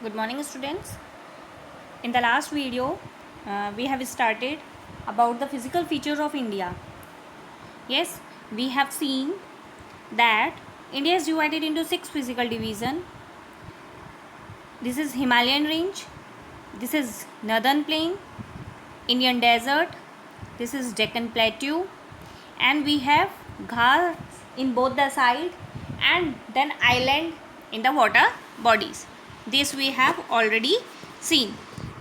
Good morning, students. In the last video, we have started about the physical features of India. Yes, we have seen that India is divided into 6 physical divisions. This is Himalayan range, this is Northern Plain, Indian desert, this is Deccan Plateau, and we have Ghats in both the side and then island in the water bodies. This we have already seen.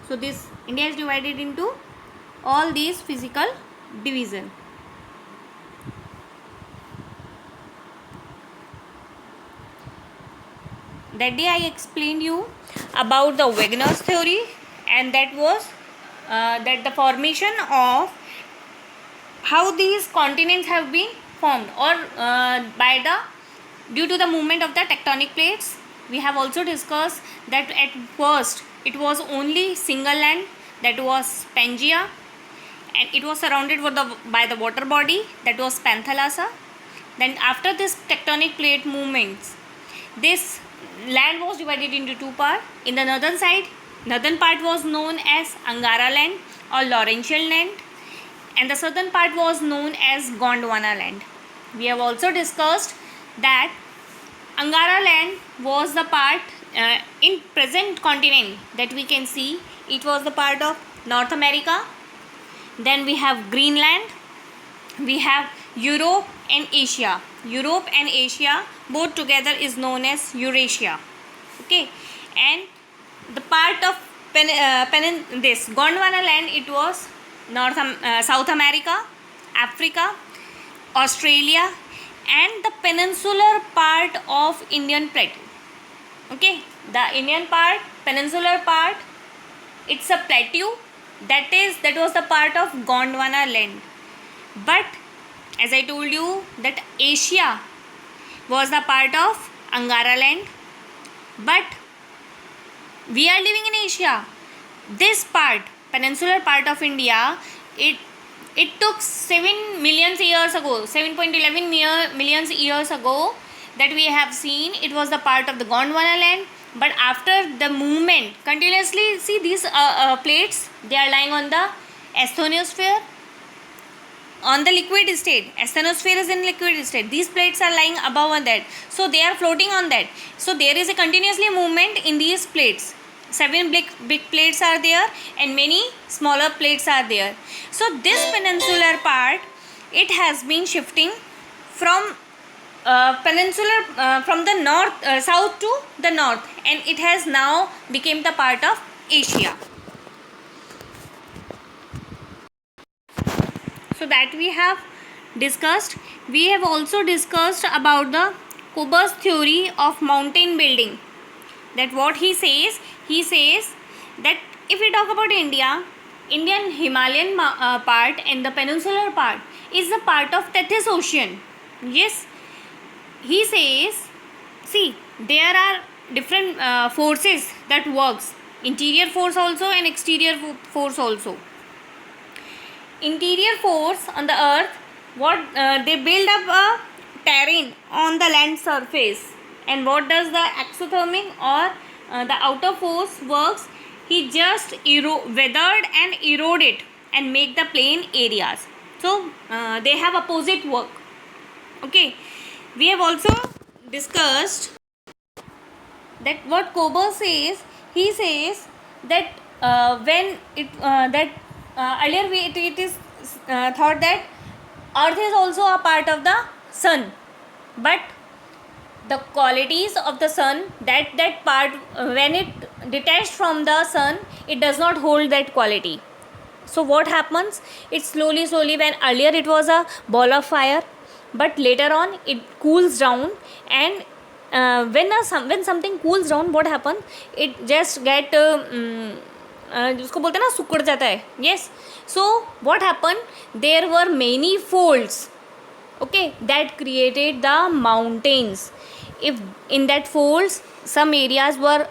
So this India is divided into all these physical division. That day I explained you about the Wegener's theory, and that was that the formation of how these continents have been formed, or by the due to the movement of the tectonic plates. We have also discussed that at first it was only single land, that was Pangaea, and it was surrounded by the water body, that was Panthalassa. Then after this tectonic plate movements, this land was divided into two parts. In the northern side, northern part was known as Angara land or Laurentian land, and the southern part was known as Gondwana land. We have also discussed that Angara land was the part in present continent that we can see. It was the part of North America. Then we have Greenland. We have Europe and Asia. Europe and Asia both together is known as Eurasia. Okay, and the part of this Gondwana land, it was South America, Africa, Australia, and the peninsular part of Indian plateau. Okay, the Indian part, peninsular part, it's a plateau, that was the part of Gondwana land. But as I told you that Asia was the part of Angara land, but we are living in Asia. This part, peninsular part of India, it took 7 million years ago, 7.11 million years ago, that we have seen it was the part of the Gondwana land. But after the movement, continuously, see these plates, they are lying on the asthenosphere, on the liquid state. Asthenosphere is in liquid state. These plates are lying above on that, so they are floating on that. So there is a continuously movement in these plates. 7 big plates are there and many smaller plates are there. So this peninsular part, it has been shifting from from the north, south to the north, and it has now become the part of Asia. So that we have discussed. We have also discussed about the Kober's theory of mountain building. That what he says that if we talk about India, Indian Himalayan part and the peninsular part is the part of Tethys Ocean. Yes, he says, see, there are different forces that works, interior force also and exterior force also. Interior force on the earth, what they build up a terrain on the land surface, and what does the exothermic or the outer force works? He just weathered and erode it and make the plain areas. So they have opposite work. Okay, we have also discussed that what Kober says. He says that when it that earlier it is thought that earth is also a part of the sun, but the qualities of the sun, that part, when it detached from the sun, it does not hold that quality. So what happens, it slowly when earlier it was a ball of fire, but later on it cools down, and when something cools down, what happens, it just get जिसको बोलते हैं ना, सुकड़ जाता है. Yes, so what happened, there were many folds, okay, that created the mountains. If in that folds, some areas were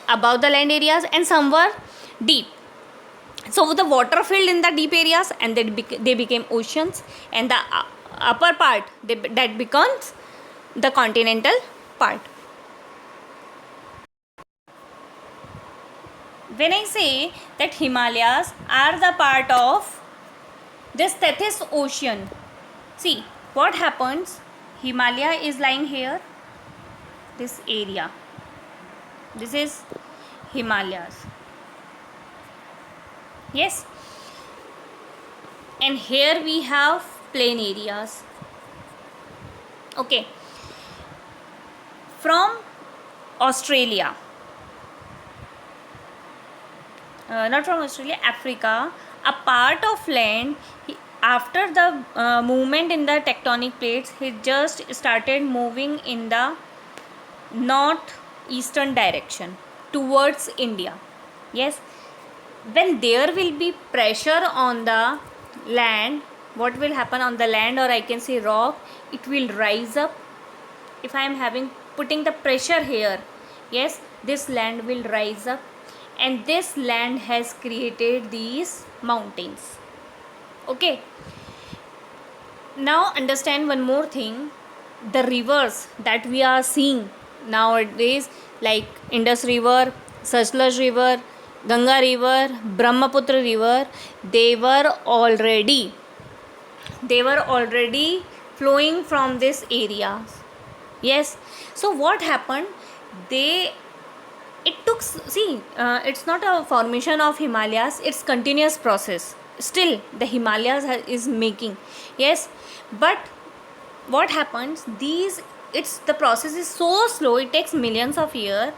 above the land areas and some were deep, so the water filled in the deep areas and they became oceans, and the upper part, that becomes the continental part. when I say that Himalayas are the part of this Tethys Ocean, see what happens. Himalaya is lying here, this area. This is Himalayas. Yes. And here we have plain areas. Okay. From Australia, not from Australia, Africa, a part of land, after the movement in the tectonic plates, it just started moving in the northeastern direction towards India. Yes, when there will be pressure on the land, what will happen on the land, or I can say rock, it will rise up. If I am putting the pressure here, yes, this land will rise up, and this land has created these mountains. Okay, now understand one more thing. The rivers that we are seeing nowadays, like Indus River, Sachlaj River, Ganga River, Brahmaputra River, they were already flowing from this area. Yes, so what happened, it's not a formation of Himalayas, it's continuous process. Still the Himalayas is making. Yes, but what happens, the process is so slow, it takes millions of years.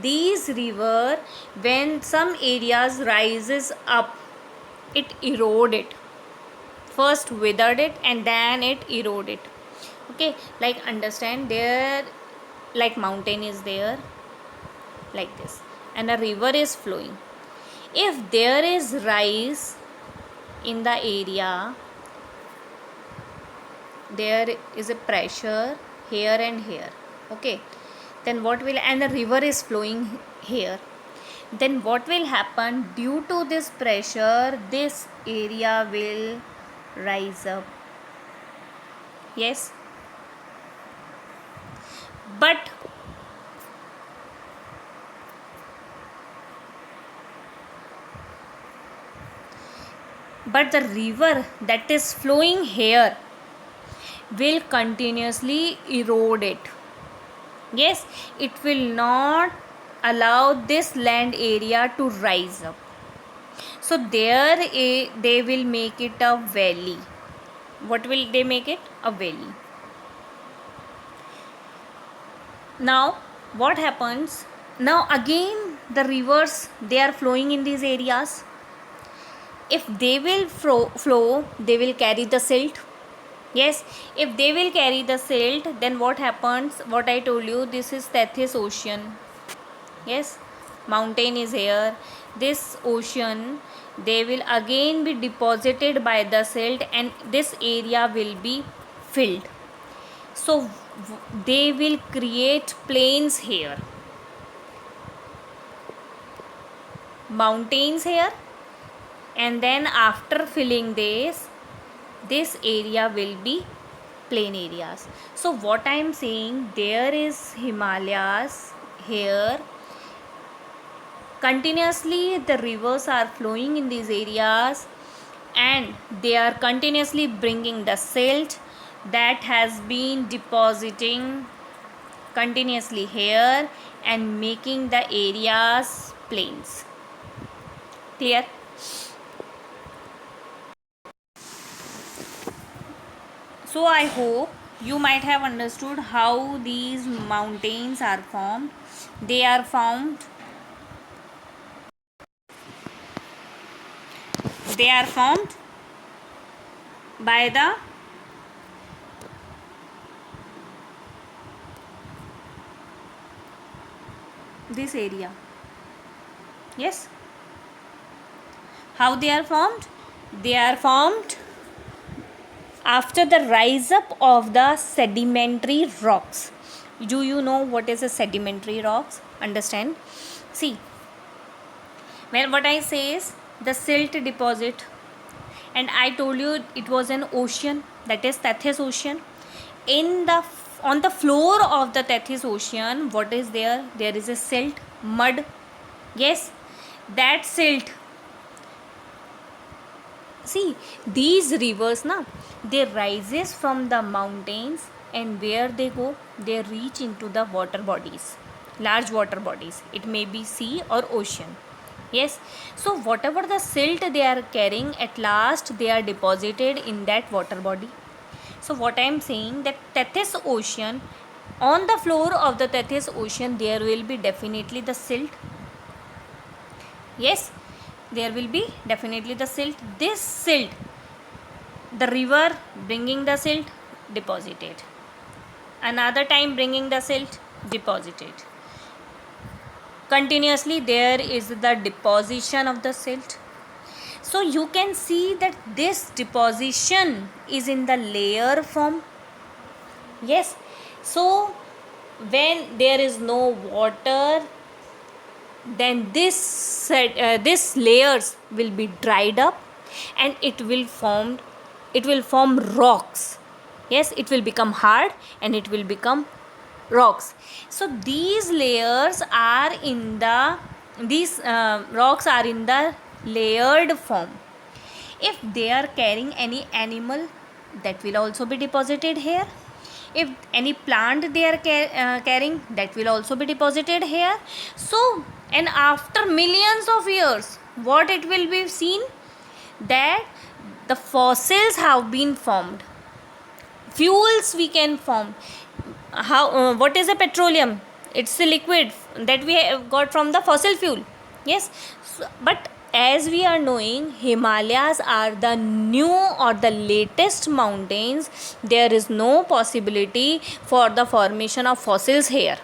These river, when some areas rises up, it eroded, first withered it and then it eroded. Okay, like understand, there like mountain is there like this, and a river is flowing. If there is rise in the area, there is a pressure here and here. Okay, then what will, and the river is flowing here, then what will happen, due to this pressure, this area will rise up. Yes, but the river that is flowing here will continuously erode it. Yes, it will not allow this land area to rise up. So they will make it a valley. What will they make it? A valley. Now what happens? Now again the rivers, they are flowing in these areas. If they will flow, they will carry the silt. Yes, if they will carry the silt, then what happens, what I told you, this is Tethys Ocean. Yes, mountain is here, this ocean, they will again be deposited by the silt, and this area will be filled. So they will create plains here, mountains here, and then after filling this area will be plain areas. So what I am saying, there is Himalayas here, continuously the rivers are flowing in these areas, and they are continuously bringing the silt that has been depositing continuously here and making the areas plains. Clear? So I hope you might have understood how these mountains are formed. They are formed by this area. Yes, how they are formed? They are formed after the rise up of the sedimentary rocks. Do you know what is a sedimentary rocks? Understand? See, when what I say is the silt deposit, and I told you it was an ocean, that is Tethys Ocean. On the floor of the Tethys Ocean, what is there? There is a silt, mud. Yes, that silt. See, these rivers na, they rises from the mountains, and where they go, they reach into the water bodies, large water bodies. It may be sea or ocean. Yes, so whatever the silt they are carrying, at last they are deposited in that water body. So what I am saying, that Tethys Ocean, on the floor of the Tethys Ocean there will be definitely the silt. Yes, there will be definitely the silt. This silt, the river bringing the silt, deposited. Another time bringing the silt, deposited. Continuously there is the deposition of the silt. So you can see that this deposition is in the layer form. Yes, so when there is no water, then this layers will be dried up, and it will form rocks. Yes, it will become hard and it will become rocks. So these layers are in the these rocks are in the layered form. If they are carrying any animal, that will also be deposited here. If any plant they are carrying, that will also be deposited here. So, and after millions of years, what it will be seen, that the fossils have been formed, fuels we can form. How what is a petroleum? It's a liquid that we have got from the fossil fuel. Yes, so, but as we are knowing, Himalayas are the new or the latest mountains. There is no possibility for the formation of fossils here.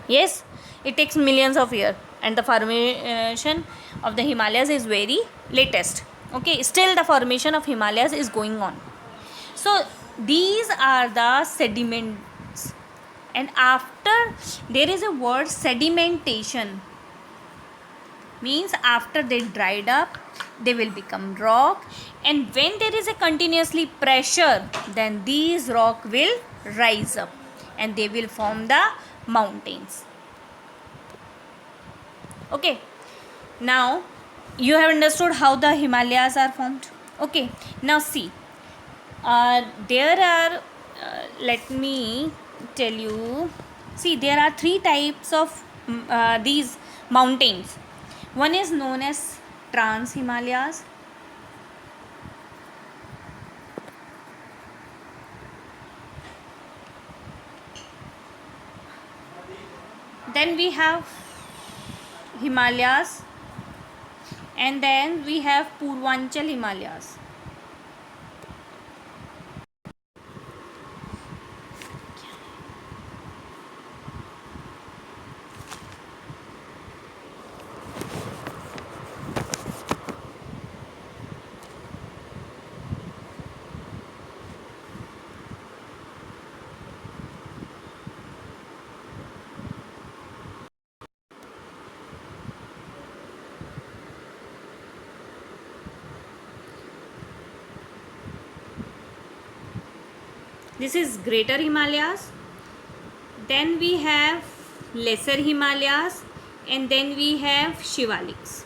Yes, it takes millions of years, and the formation of the Himalayas is very latest. Okay, still the formation of Himalayas is going on. So these are the sediments, and after, there is a word sedimentation, means after they dried up they will become rock, and when there is a continuously pressure, then these rock will rise up and they will form the mountains. Okay, now you have understood how the Himalayas are formed. Okay, now see, there are let me tell you, see, there are three types of these mountains. One is known as Trans Himalayas. Then we have Himalayas, and then we have Purvanchal Himalayas. This is Greater Himalayas. Then we have Lesser Himalayas, and then we have Shivaliks.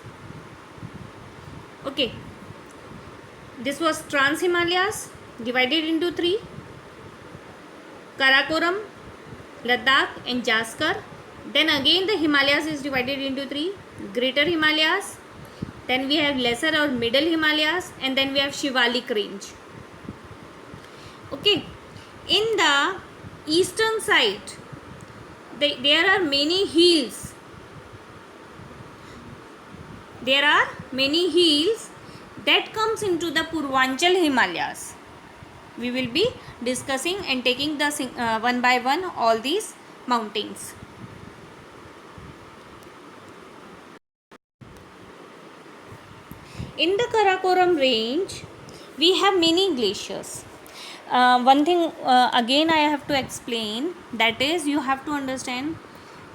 Okay, this was Trans Himalayas, divided into three: Karakoram, Ladakh and Jaskar. Then again the Himalayas is divided into three: Greater Himalayas, then we have Lesser or Middle Himalayas, and then we have Shivalik range. Okay, in the eastern side there are many hills. There are many hills that comes into the Purvanchal Himalayas. We will be discussing and taking the one by one all these mountains. In the Karakoram range, we have many glaciers. One thing again I have to explain, that is, you have to understand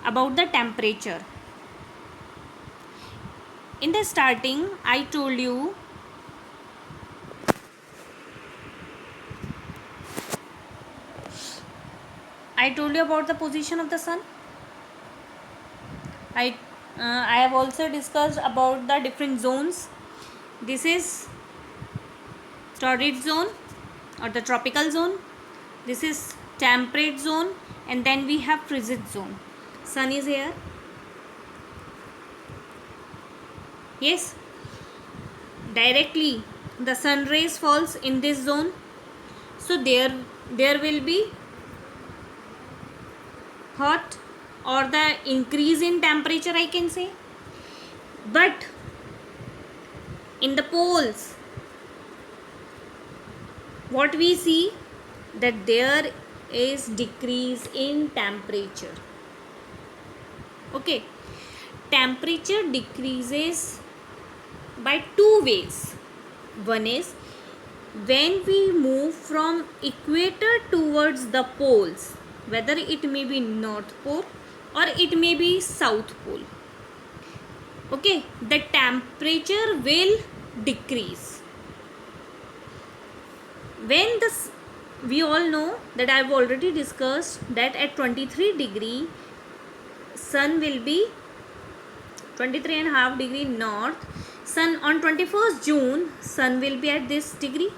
about the temperature. In the starting, I told you about the position of the sun. I I have also discussed about the different zones. This is torrid zone or the tropical zone. This is temperate zone, and then we have frigid zone. Sun is here. Yes, directly the sun rays falls in this zone, so there will be hot or the increase in temperature, I can say. But in the poles, what we see, that there is decrease in temperature. Okay, temperature decreases by two ways. One is when we move from equator towards the poles, whether it may be north pole or it may be south pole. Okay, the temperature will decrease. When this, we all know that I have already discussed that at 23 degree sun will be 23.5 degree north. Sun on 21st June, sun will be at this degree.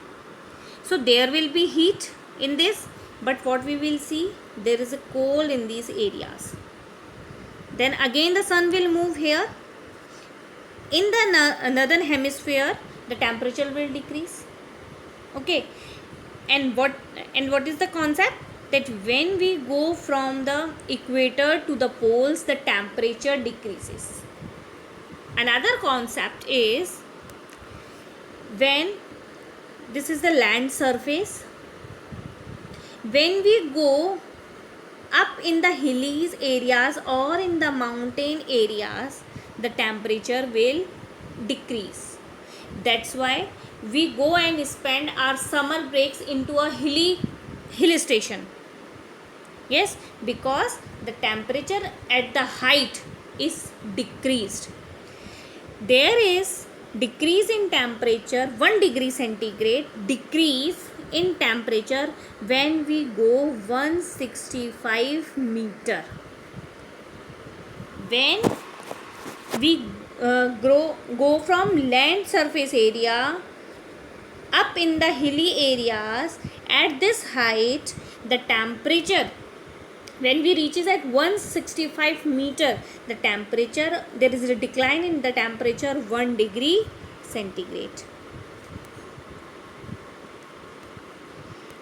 So there will be heat in this, but what we will see, there is a cold in these areas. Then again the sun will move here. In the northern hemisphere, the temperature will decrease. Okay, and what is the concept? That when we go from the equator to the poles, the temperature decreases. Another concept is when this is the land surface, when we go up in the hilly areas or in the mountain areas, the temperature will decrease. That's why we go and spend our summer breaks into a hill station. Yes, because the temperature at the height is decreased. There is decrease in temperature, 1 degree centigrade decrease in temperature when we go 165 meter. When we go from land surface area up in the hilly areas, at this height the temperature, when we reaches at 165 meter, the temperature, there is a decline in the temperature 1 degree centigrade.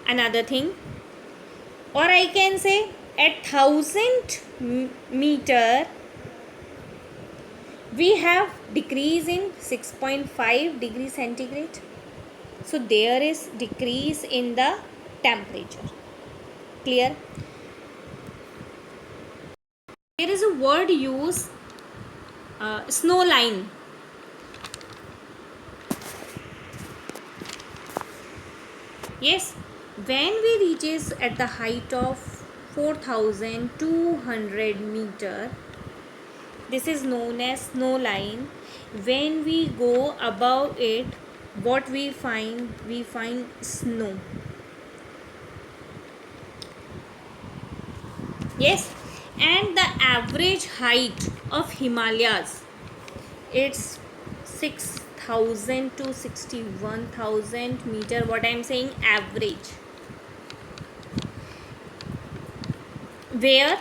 Another thing, or I can say at 1000 meter, we have decrease in 6.5 degree centigrade. So there is decrease in the temperature. Clear? There is a word used, snow line. Yes, when we reaches at the height of 4200 meter, this is known as snow line. When we go above it, what we find? We find snow. Yes, and the average height of Himalayas, it's 6000 to 61,000 meter. What I am saying, average. Where?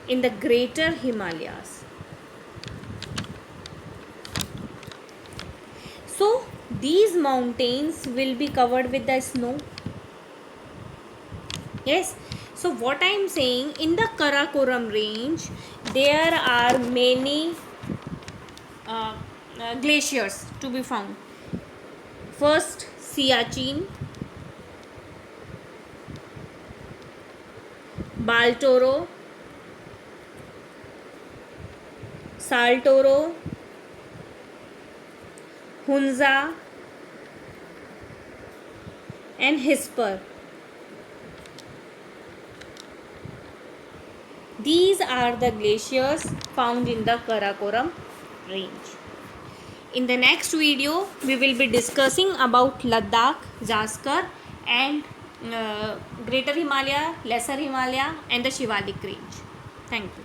In the greater Himalayas. So these mountains will be covered with the snow. Yes, so what I am saying, in the Karakoram range there are many glaciers to be found. First, Siachen, Baltoro, Saltoro, Hunza and Hisper. These are the glaciers found in the Karakoram range. In the next video, we will be discussing about Ladakh, Jaskar and Greater Himalaya, Lesser Himalaya and the Shivalik range. Thank you.